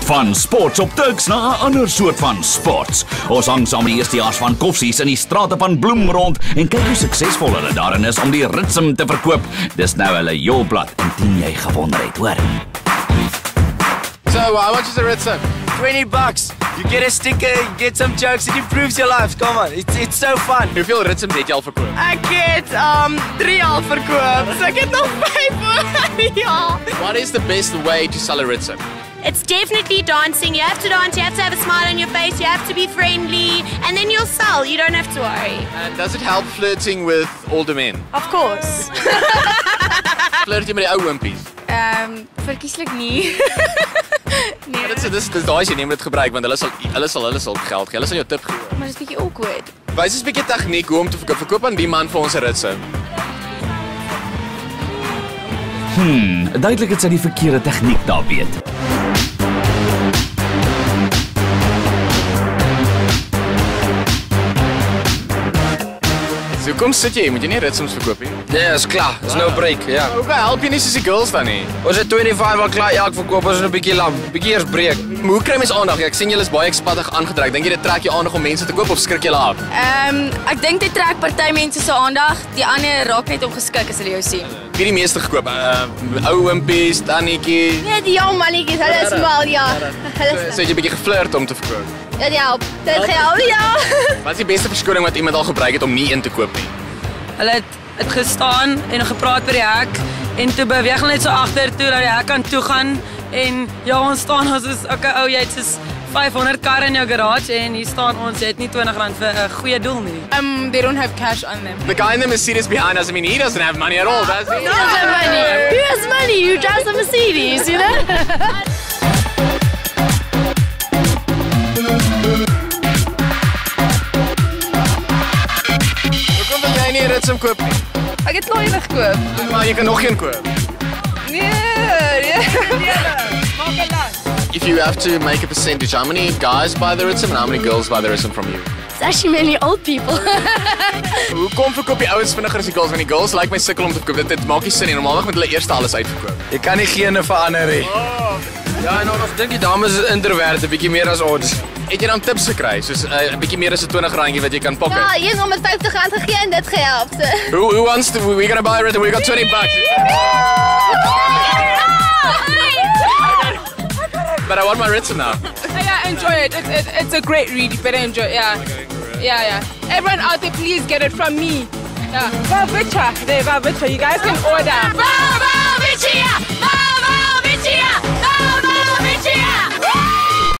Van sports op Tuks na 'n ander soort van sports. Ons hang saam die eerstejaars van Koffsies in die strate van Bloem rond en kyk hoe suksesvol hulle daarin is om die ritsum te verkoop. Dis nou hulle jolblad indien jy gewonder het, hoor. So, how much is a ritsum? $20. You get a sticker, you get some jokes, it improves your life. Come on, it's so fun. Hoeveel ritsums het jy al verkoop? Ek het 3 al verkoop. So ek het nog 5. Ja. What is the best way to sell a ritsum? It's definitely dancing. You have to dance, you have to have a smile on your face, you have to be friendly, and then you'll sell. You don't have to worry. And does it help flirting with older men? Of course. Flirt jy met die ou oompies? Verkieslik nie. Nee. Dis daai as jy neem dit gebruik want hulle sal geld gee. Hulle sal jou tip gee. Maar dit is bietjie awkward. Wys ons 'n bietjie tegniek hoe om te verkoop. Verkoop aan die man vir ons 'n ritsum. Duidelik het sy die verkeerde tegniek daar weet. So kom sit jy, moet jy nie ritsums verkoop nie? Nee, is klaar. Is nou break, ja. Hoe help jy nie soos die girls dan nie? Ons het 25 al klaar elk verkoop, ons is 'n bietjie lam. Bietjie eers breek. Hoe kry mens aandag? Ek sien julle is baie ekspattig aangetrek. Dink jy dit trek jou aandag om mense te koop of skrik julle af? Ek dink dit trek party mense se aandag. Die ander raak net ongeskik as hulle jou sien. Wie die meeste gekoop? Ou oompies, tannetjies. Nee, die jong mannetjies, hulle is mal, ja. So het jy 'n bietjie geflirt om te verkoop. Ja, dit help. Dit help, ja. Wat is die beste verskoning wat iemand al gebruik het om nie in te koop nie? Hulle het gestaan en gepraat by die hek en toe beweeg hulle net so agter toe dat die hek kan toe gaan en ja, ons staan ons is okay ou, jy het soos 500 karre in jou garage en hier staan ons, jy het nie R20 vir 'n goeie doel nie. They don't have cash on them. The guy in the Mercedes behind us, I mean, he doesn't have money at all, does he? He doesn't have money. Who has money? Who drives a Mercedes, you know? Jy nie 'n ritsum koop nie. Ek het nog een gekoop. Maar jy kan nog een koop. Nee. Maak 'n las. If you have to make a percentage, how many guys buy the ritsum and how many girls buy the ritsum from you? It's actually mainly old people. Hoekom verkoop die ouens vinniger as die girls? Want die girls like my sukkel om te verkoop. Dit maak nie sin nie. Normaalweg moet hulle eers alles uitverkoop. Jy kan nie gene verander nie. Ja, en ons dink die dames is introvert, 'n bietjie meer as ons. Het jy dan tips gekry? Soos 'n bietjie meer as 'n R20 wat jy kan pocket? Ja, hier is om R50 gegee en dit gehelp. Who wants to? We're gonna buy a ritsum. We got $20. But I want my ritsum now. Yeah, enjoy it. It's a great read. You better enjoy it. Yeah. Everyone out there, please get it from me. Yeah. Vavitcha. You guys can order.